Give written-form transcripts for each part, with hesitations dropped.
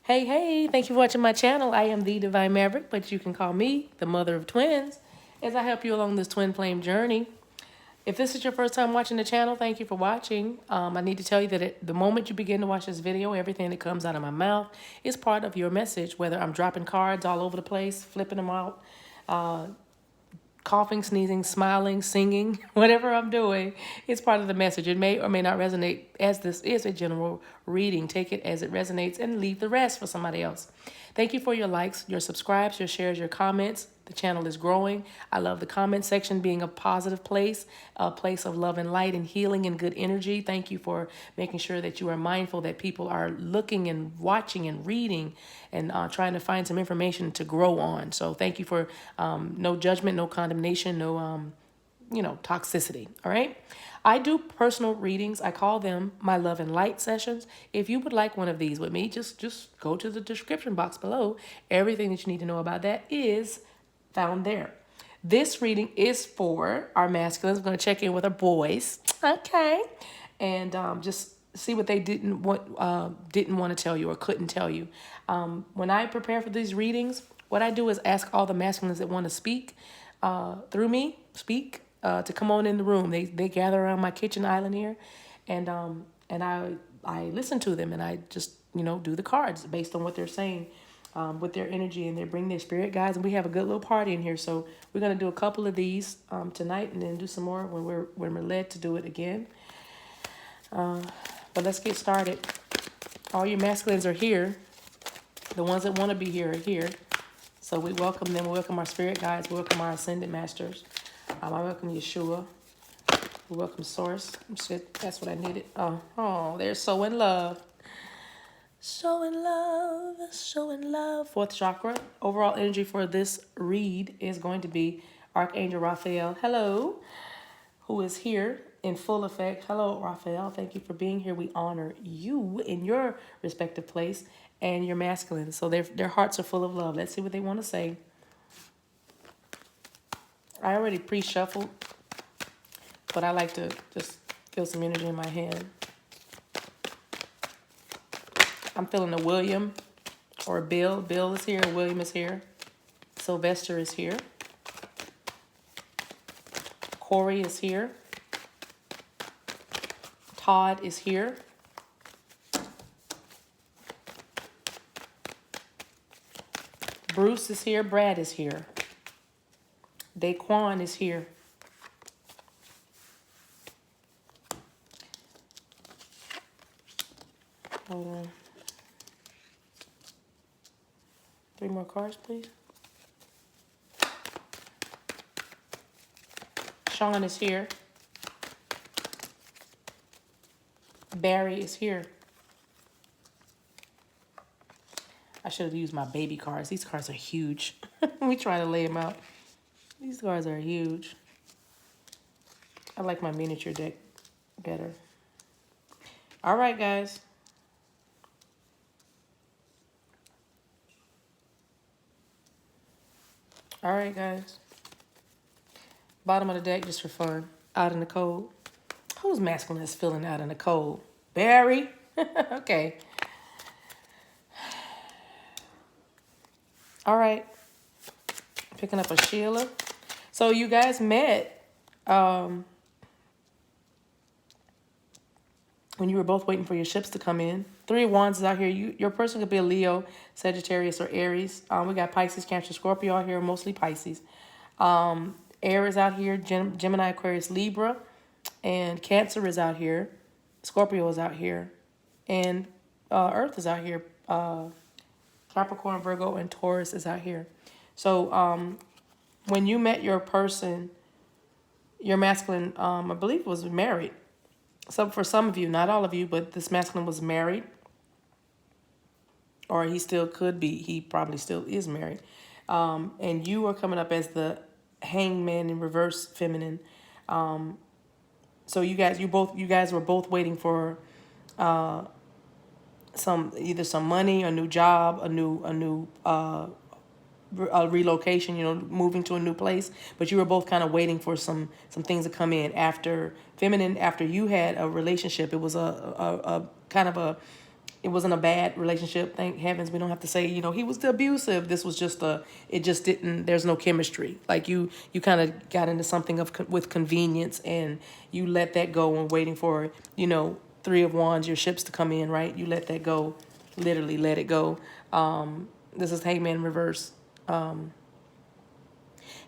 Hey, hey, thank you for watching my channel. I am the Divine Maverick, but you can call me the mother of twins as I help you along this twin flame journey. If this is your first time watching the channel, thank you for watching. I need to tell you that the moment you begin to watch this video, everything that comes out of my mouth is part of your message, whether I'm dropping cards all over the place, flipping them out, coughing, sneezing, smiling, singing, whatever I'm doing, it's part of the message. It may or may not resonate, as this is a general reading. Take it as it resonates and leave the rest for somebody else. Thank you for your likes, your subscribes, your shares, your comments. The channel is growing. I love the comment section being a positive place, a place of love and light and healing and good energy. Thank you for making sure that you are mindful that people are looking and watching and reading and trying to find some information to grow on. So thank you for no judgment, no condemnation, no toxicity. All right. I do personal readings. I call them my love and light sessions. If you would like one of these with me, just go to the description box below. Everything that you need to know about that is found there. This reading is for our masculines. We're going to check in with our boys. Okay. And just see what they didn't want to tell you or couldn't tell you. When I prepare for these readings, what I do is ask all the masculines that want to speak through me, to come on in the room. They gather around my kitchen island here, and I listen to them, and I just do the cards based on what they're saying, with their energy, and they bring their spirit guides, and we have a good little party in here. So we're gonna do a couple of these tonight, and then do some more when we're led to do it again. But let's get started. All your masculines are here. The ones that want to be here are here. So we welcome them. We welcome our spirit guides. We welcome our ascended masters. I welcome Yeshua. We welcome Source. That's what I needed. Oh, they're so in love. So in love. So in love. Fourth chakra. Overall energy for this read is going to be Archangel Raphael. Hello. Who is here in full effect. Hello, Raphael. Thank you for being here. We honor you in your respective place and your masculine. So their hearts are full of love. Let's see what they want to say. I already pre-shuffled, but I like to just feel some energy in my hand. I'm feeling a William or a Bill. Bill is here. William is here. Sylvester is here. Corey is here. Todd is here. Bruce is here. Brad is here. Daquan is here. Hold on. 3 more cards, please. Sean is here. Barry is here. I should have used my baby cards. These cards are huge. We try to lay them out. These cards are huge. I like my miniature deck better. All right, guys. All right, guys. Bottom of the deck just for fun. Out in the cold. Who's masculine is feeling out in the cold? Barry? Okay. All right. Picking up a Sheila. So you guys met when you were both waiting for your ships to come in. 3 of Wands is out here. Your person could be a Leo, Sagittarius, or Aries. We got Pisces, Cancer, Scorpio out here, mostly Pisces. Air is out here, Gemini, Aquarius, Libra, and Cancer is out here. Scorpio is out here, and Earth is out here. Capricorn, Virgo, and Taurus is out here. So when you met your person, your masculine, I believe, was married. So for some of you, not all of you, but this masculine was married. Or he still could be. He probably still is married. And you are coming up as the hangman in reverse feminine. So you guys were both waiting for either some money, a new job, a new relocation, moving to a new place. But you were both kind of waiting for some things to come in after feminine. After you had a relationship, it was a kind of it wasn't a bad relationship. Thank heavens we don't have to say, he was abusive. This was just it just didn't, there's no chemistry. Like you kind of got into something with convenience, and you let that go and waiting for, Three of Wands, your ships to come in, right? You let that go, literally let it go. This is Hangman in reverse. And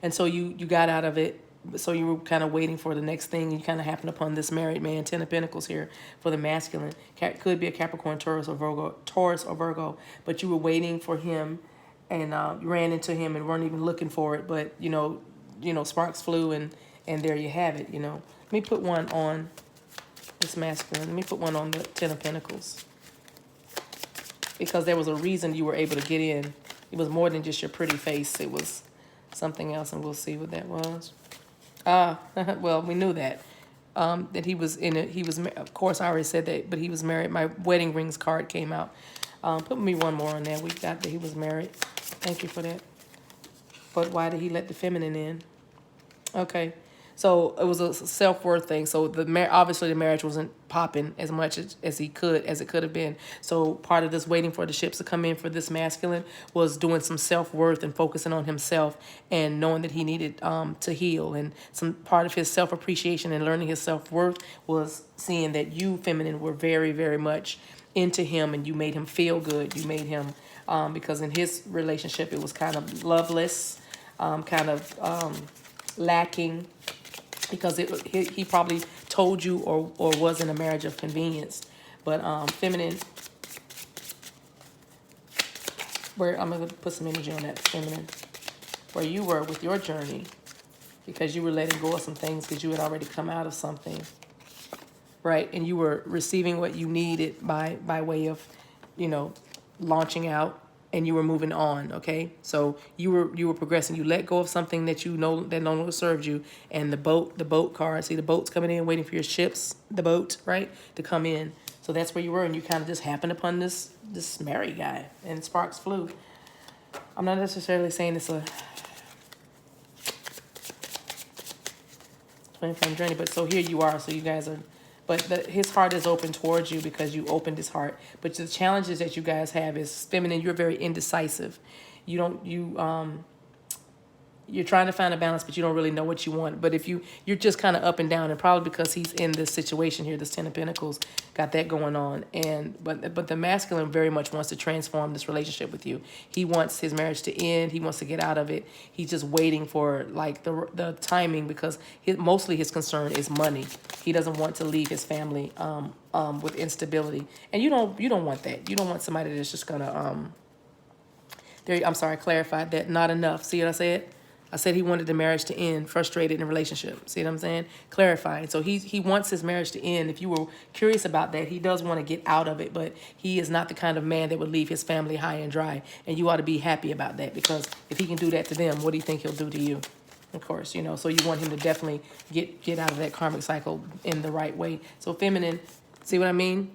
so you got out of it. So you were kind of waiting for the next thing. You kind of happened upon this married man, 10 of Pentacles here for the masculine. Could be a Capricorn, Taurus, or Virgo. But you were waiting for him, and you ran into him and weren't even looking for it. But, sparks flew, and there you have it, Let me put one on this masculine. Let me put one on the 10 of Pentacles. Because there was a reason you were able to get in. It was more than just your pretty face. It was something else, and we'll see what that was. Well, we knew that. That he was in it. He was, of course, I already said that, but he was married. My wedding rings card came out. Put me one more on there. We got that he was married. Thank you for that. But why did he let the feminine in? Okay. So it was a self-worth thing. So obviously the marriage wasn't popping as much as it could have been. So part of this waiting for the ships to come in for this masculine was doing some self-worth and focusing on himself and knowing that he needed to heal. And some part of his self-appreciation and learning his self-worth was seeing that you, feminine, were very, very much into him, and you made him feel good. You made him, because in his relationship it was kind of loveless, lacking, because he probably told you or was in a marriage of convenience. But feminine, where I'm going to put some energy on that feminine, where you were with your journey, because you were letting go of some things because you had already come out of something, right? And you were receiving what you needed by way of, launching out, and you were moving on, okay? So you were progressing. You let go of something that that no longer served you. And the boat card, see the boat's coming in, waiting for your ships, the boat, right, to come in. So that's where you were, and you kind of just happened upon this married guy, and sparks flew. I'm not necessarily saying it's a twin flame journey, but so here you are. So you guys are. But his heart is open towards you because you opened his heart. But the challenges that you guys have is feminine. You're very indecisive. You're trying to find a balance, but you don't really know what you want. But if you're just kind of up and down, and probably because he's in this situation here, this 10 of Pentacles, got that going on. But the masculine very much wants to transform this relationship with you. He wants his marriage to end. He wants to get out of it. He's just waiting for like the timing, because mostly his concern is money. He doesn't want to leave his family with instability, and you don't want that. You don't want somebody that's just gonna clarified that. Not enough. See what I said? I said he wanted the marriage to end, frustrated in a relationship. See what I'm saying? Clarifying. So he wants his marriage to end. If you were curious about that, he does want to get out of it, but he is not the kind of man that would leave his family high and dry. And you ought to be happy about that, because if he can do that to them, what do you think he'll do to you? Of course, so you want him to definitely get out of that karmic cycle in the right way. So feminine, see what I mean?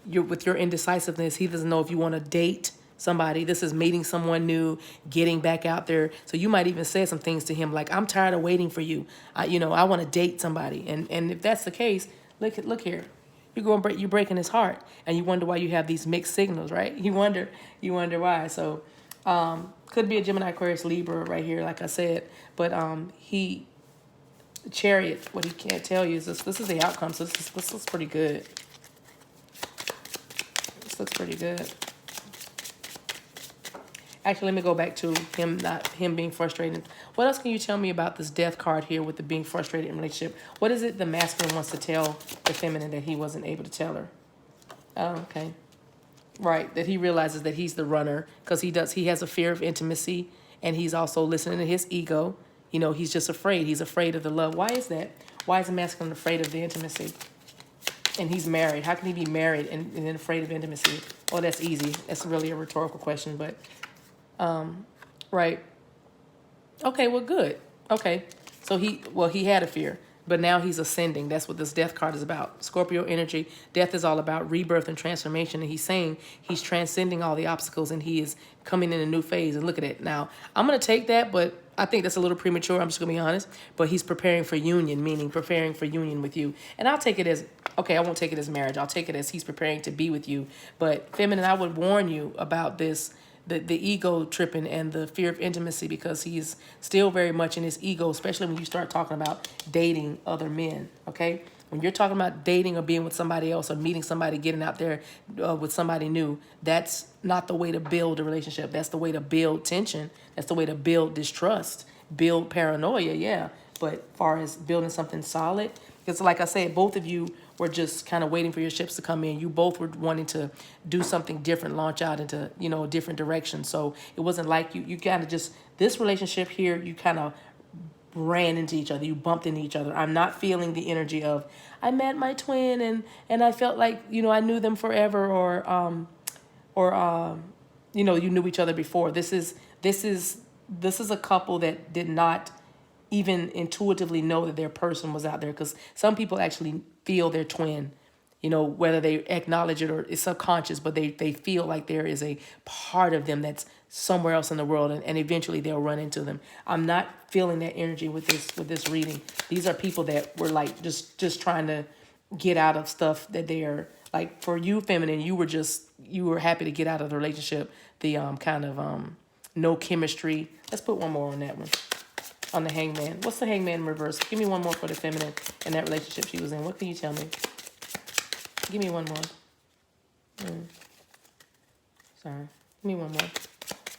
With your indecisiveness, he doesn't know if you want to date somebody. This is meeting someone new, getting back out there. So you might even say some things to him like, I'm tired of waiting for you. I want to date somebody. And if that's the case, look here. You're breaking his heart, and you wonder why you have these mixed signals, right? You wonder why. So could be a Gemini, Aquarius, Libra right here, like I said. But Chariot, what he can't tell you is this is the outcome. So this looks pretty good. This looks pretty good. Actually, let me go back to him being frustrated. What else can you tell me about this death card here with the being frustrated in relationship? What is it the masculine wants to tell the feminine that he wasn't able to tell her? Oh, okay. Right, that he realizes that he's the runner, because he has a fear of intimacy, and he's also listening to his ego. He's just afraid. He's afraid of the love. Why is that? Why is the masculine afraid of the intimacy? And he's married. How can he be married and then afraid of intimacy? Oh, that's easy. That's really a rhetorical question, but... right. Okay, well, good. Okay. So he had a fear, but now he's ascending. That's what this death card is about. Scorpio energy. Death is all about rebirth and transformation. And he's saying he's transcending all the obstacles, and he is coming in a new phase. And look at it. Now, I'm going to take that, but I think that's a little premature. I'm just going to be honest. But he's preparing for union, meaning preparing for union with you. And I'll take it as, okay, I won't take it as marriage. I'll take it as he's preparing to be with you. But feminine, I would warn you about this, the ego tripping and the fear of intimacy, because he's still very much in his ego, especially when you start talking about dating other men, okay? When you're talking about dating or being with somebody else or meeting somebody, getting out there with somebody new, that's not the way to build a relationship. That's the way to build tension. That's the way to build distrust, build paranoia, yeah. But far as building something solid, because like I said, both of you were just kind of waiting for your ships to come in. You both were wanting to do something different, launch out into, you know, a different direction. So it wasn't like you kind of just, this relationship here, you kind of ran into each other. You bumped into each other. I'm not feeling the energy of, I met my twin and I felt like, you know, I knew them forever, or you know, you knew each other before. This is a couple that did not even intuitively know that their person was out there, because some people actually feel their twin, you know, whether they acknowledge it or it's subconscious, but they feel like there is a part of them that's somewhere else in the world, and eventually they'll run into them. I'm not feeling that energy with this reading. These are people that were like just trying to get out of stuff that they are, like, for you feminine, you were happy to get out of the relationship, the kind of no chemistry. Let's put one more on that one. On the hangman. What's the hangman in reverse? Give me one more for the feminine in that relationship she was in. What can you tell me? Give me one more. Sorry. Give me one more.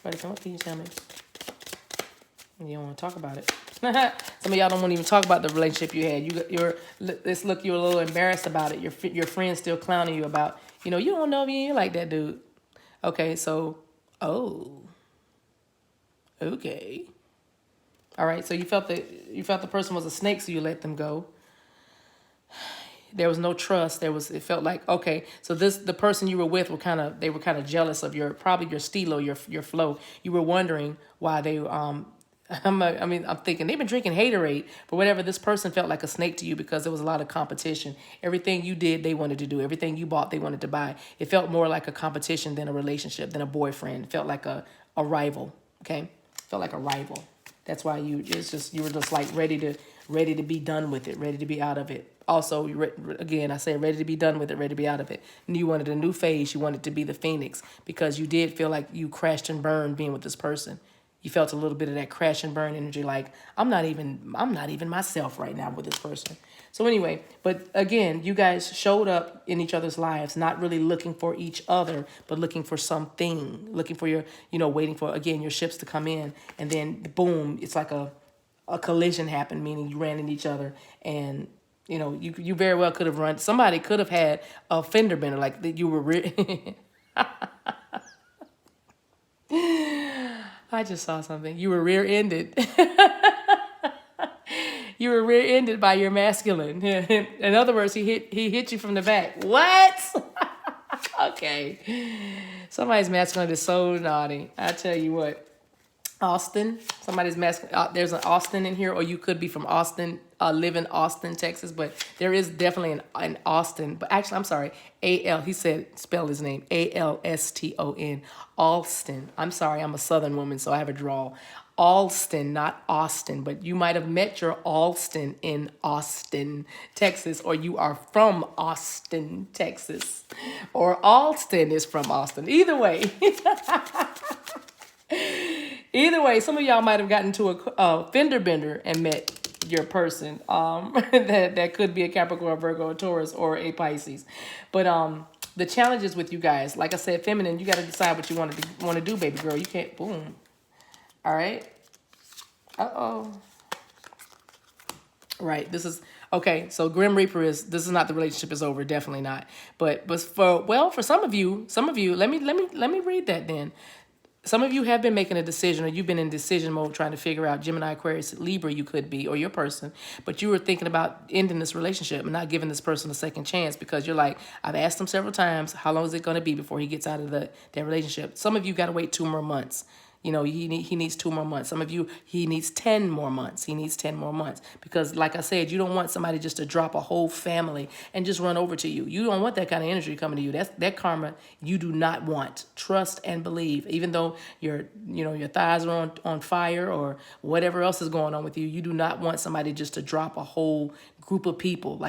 What can you tell me? You don't want to talk about it. Some of y'all don't want to even talk about the relationship you had. You're a little embarrassed about it. Your friends still clowning you about, you know, you don't know me, you like that dude. Okay, so, okay. All right, so you felt the person was a snake, so you let them go. There was no trust. It felt like, okay, so the person you were with they were kind of jealous of probably your stilo, your flow. You were wondering why they I'm thinking they've been drinking haterade, but whatever. This person felt like a snake to you because there was a lot of competition. Everything you did, they wanted to do. Everything you bought, they wanted to buy. It felt more like a competition than a relationship, than a boyfriend. It felt like a rival. Okay, felt like a rival. That's why you were just like ready to be done with it, ready to be out of it. Also, again, I say ready to be done with it, ready to be out of it. And you wanted a new phase. You wanted to be the phoenix, because you did feel like you crashed and burned being with this person. You felt a little bit of that crash and burn energy, like I'm not even myself right now with this person. So anyway, but again, you guys showed up in each other's lives, not really looking for each other, but looking for something, looking for your, waiting for, again, your ships to come in. And then boom, it's like a collision happened, meaning you ran into each other. And, you very well could have somebody could have had a fender bender, like that you were, I just saw something. You were rear-ended. You were rear-ended by your masculine. In other words, he hit you from the back. What? Okay. Somebody's masculine is so naughty. I tell you what. Austin. Somebody's masculine. There's an Austin in here, or you could be from Austin, live in Austin, Texas. But there is definitely an Austin. But actually, I'm sorry. A-L. He said, spell his name. A-L-S-T-O-N. Alston. I'm sorry. I'm a Southern woman, so I have a drawl. Alston, not Austin, but you might have met your Alston in Austin, Texas, or you are from Austin, Texas, or Alston is from Austin. Either way, some of y'all might have gotten to a fender bender and met your person. That could be a Capricorn, Virgo, a Taurus, or a Pisces. But the challenges with you guys, like I said, feminine, you got to decide what you want to do, baby girl. You can't boom. All right. Uh-oh. Right. This is okay. So Grim Reaper this is not the relationship is over. Definitely not. But for some of you, let me read that then. Some of you have been making a decision, or you've been in decision mode trying to figure out Gemini, Aquarius, Libra you could be, or your person, but you were thinking about ending this relationship and not giving this person a second chance, because you're like, I've asked him several times, how long is it going to be before he gets out of that relationship? Some of you got to wait 2 more months. You know, he needs 2 more months. Some of you, he needs 10 more months. He needs 10 more months. Because like I said, you don't want somebody just to drop a whole family and just run over to you. You don't want that kind of energy coming to you. That karma you do not want. Trust and believe. Even though your thighs are on fire or whatever else is going on with you, you do not want somebody just to drop a whole group of people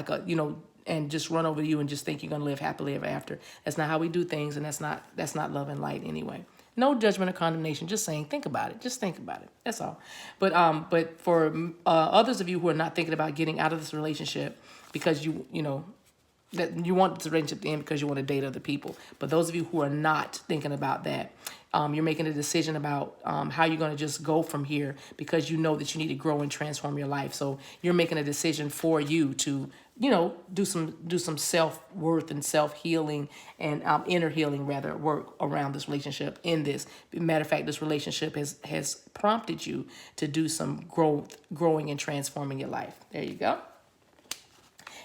and just run over you and just think you're going to live happily ever after. That's not how we do things, and that's not love and light anyway. No judgment or condemnation, just saying, think about it. Just think about it. That's all. But for others of you who are not thinking about getting out of this relationship because that you want the relationship to end because you want to date other people. But those of you who are not thinking about that, you're making a decision about how you're going to just go from here because you know that you need to grow and transform your life. So you're making a decision for you to, do some self-worth and self-healing and inner healing, rather, work around this relationship in this. Matter of fact, this relationship has prompted you to do some growing and transforming your life. There you go.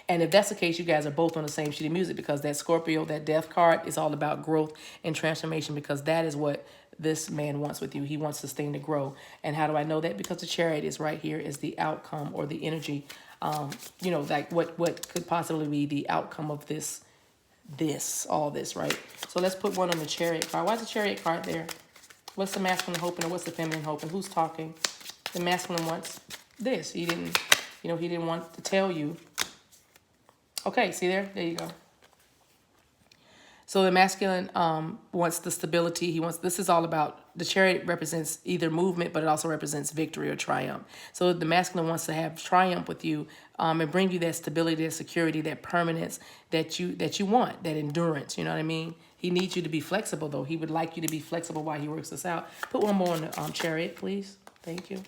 And if that's the case, you guys are both on the same sheet of music, because that Scorpio, that death card, is all about growth and transformation, because that is what this man wants with you. He wants this thing to grow. And how do I know that? Because the Chariot is right here is the outcome or the energy, like what could possibly be the outcome of all this, right? So let's put one on the Chariot card. Why is the Chariot card there? What's the masculine hoping and what's the feminine hoping? Who's talking? The masculine wants this. He didn't want to tell you. Okay, see there? There you go. So the masculine wants the stability. This is all about, the Chariot represents either movement, but it also represents victory or triumph. So the masculine wants to have triumph with you and bring you that stability, that security, that permanence that you want, that endurance, you know what I mean? He needs you to be flexible, though. He would like you to be flexible while he works this out. Put one more on the Chariot, please. Thank you.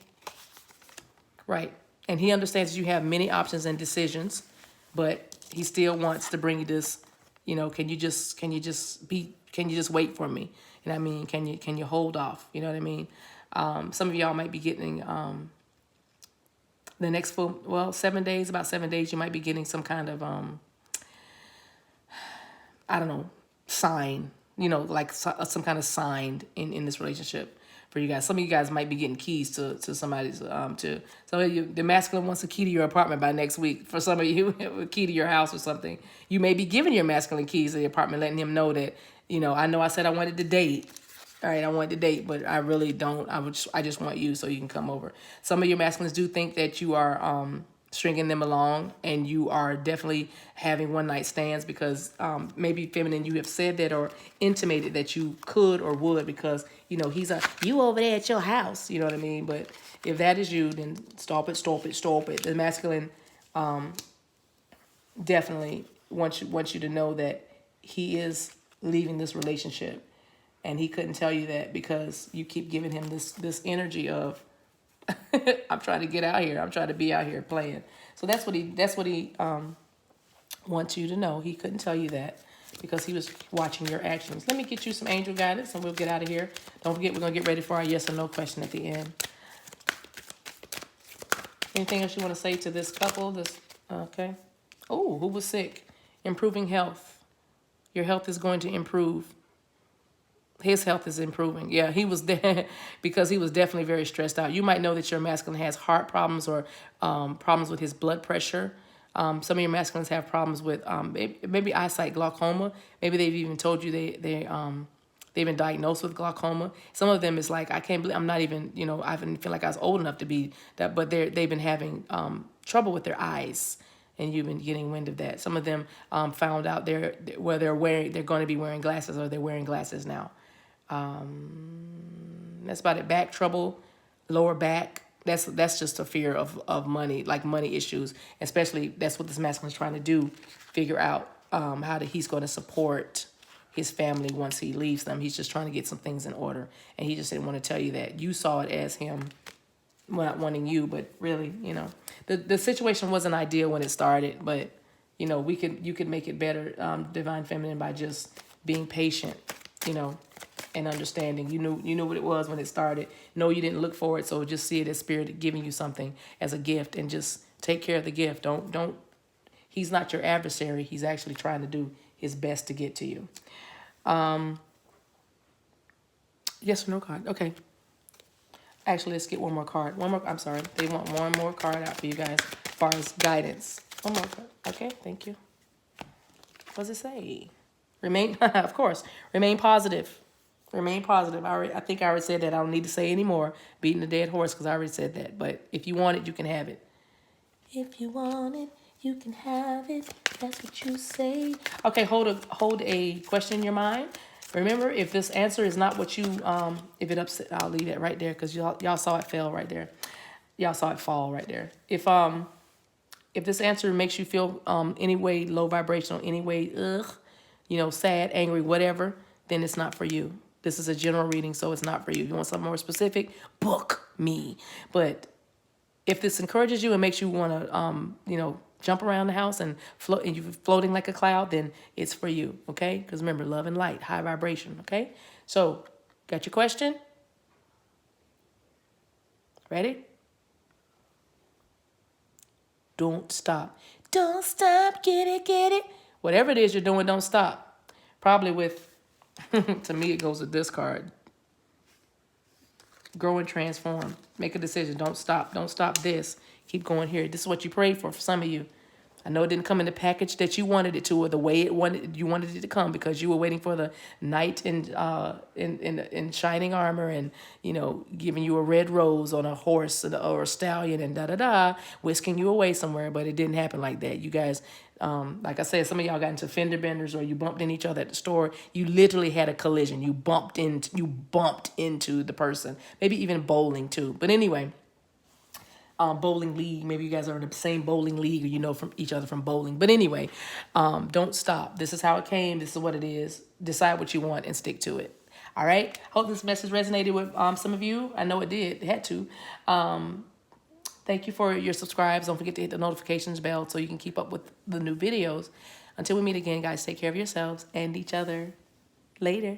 Right. And he understands you have many options and decisions, but he still wants to bring you this, can you just wait for me? You know what I mean? Can you hold off? You know what I mean? Some of y'all might be getting the next 7 days, about 7 days, you might be getting some kind of, sign, like some kind of sign in this relationship for you guys. Some of you guys might be getting keys to somebody's, to some of you, the masculine wants a key to your apartment by next week. For some of you, a key to your house or something. You may be giving your masculine keys to the apartment, letting him know that, I know I said I wanted to date. All right, I wanted to date, but I really don't. I just want you so you can come over. Some of your masculines do think that you are stringing them along, and you are definitely having one night stands because maybe feminine, you have said that or intimated that you could or would because, he's you over there at your house, you know what I mean? But if that is you, then stop it. The masculine definitely wants you to know that he is leaving this relationship, and he couldn't tell you that because you keep giving him this energy of, I'm trying to get out here. I'm trying to be out here playing. So that's what he wants you to know. He couldn't tell you that because he was watching your actions. Let me get you some angel guidance and we'll get out of here. Don't forget, we're going to get ready for our yes or no question at the end. Anything else you want to say to this couple? Okay. Oh, who was sick? Improving health. Your health is going to improve. His health is improving. Yeah, he was there because he was definitely very stressed out. You might know that your masculine has heart problems or problems with his blood pressure. Some of your masculines have problems with maybe eyesight, glaucoma. Maybe they've even told you they've been diagnosed with glaucoma. Some of them is like, I can't believe I'm not even, I didn't feel like I was old enough to be that, but they've been having trouble with their eyes. And you've been getting wind of that. Some of them found out they're going to be wearing glasses, or they're wearing glasses now. That's about it. Back trouble, lower back. That's just a fear of money, like money issues. Especially that's what this masculine is trying to do, figure out how he's going to support his family once he leaves them. He's just trying to get some things in order, and he just didn't want to tell you that. You saw it as him not wanting you, but really, the situation wasn't ideal when it started, but you could make it better, Divine Feminine, by just being patient, and understanding. You knew what it was when it started. No, you didn't look for it, so just see it as Spirit giving you something as a gift, and just take care of the gift. Don't. He's not your adversary. He's actually trying to do his best to get to you. Yes or no card. Okay. Actually, let's get one more card. One more. I'm sorry. They want one more card out for you guys as far as guidance. One more card. Okay, thank you. What does it say? Remain, of course, remain positive. Remain positive. I think I already said that. I don't need to say any more. Beating the dead horse because I already said that. But if you want it, you can have it. If you want it, you can have it. That's what you say. Okay, hold a question in your mind. Remember, if this answer is not what you, if it upset, I'll leave it right there because y'all saw it fail right there. Y'all saw it fall right there. If this answer makes you feel any way low vibrational, any way sad, angry, whatever, then it's not for you. This is a general reading, so it's not for you. You want something more specific? Book me. But if this encourages you and makes you want to, jump around the house and float, and you're floating like a cloud, then it's for you, okay? Because remember, love and light, high vibration, okay? So, got your question? Ready? Don't stop. Don't stop, get it. Whatever it is you're doing, don't stop. Probably with, to me, it goes with this card. Grow and transform. Make a decision. Don't stop. Don't stop this. Keep going here. This is what you prayed for some of you. I know it didn't come in the package that you wanted it to, or the way you wanted it to come, because you were waiting for the knight in shining armor and giving you a red rose on a horse or a stallion and whisking you away somewhere. But it didn't happen like that. You guys, like I said, some of y'all got into fender benders or you bumped into each other at the store. You literally had a collision. You bumped into the person. Maybe even bowling too. But anyway. Bowling league. Maybe you guys are in the same bowling league or you know from each other from bowling. But anyway, don't stop. This is how it came. This is what it is. Decide what you want and stick to it. All right. Hope this message resonated with some of you. I know it did. It had to. Thank you for your subscribes. Don't forget to hit the notifications bell so you can keep up with the new videos. Until we meet again, guys, take care of yourselves and each other. Later.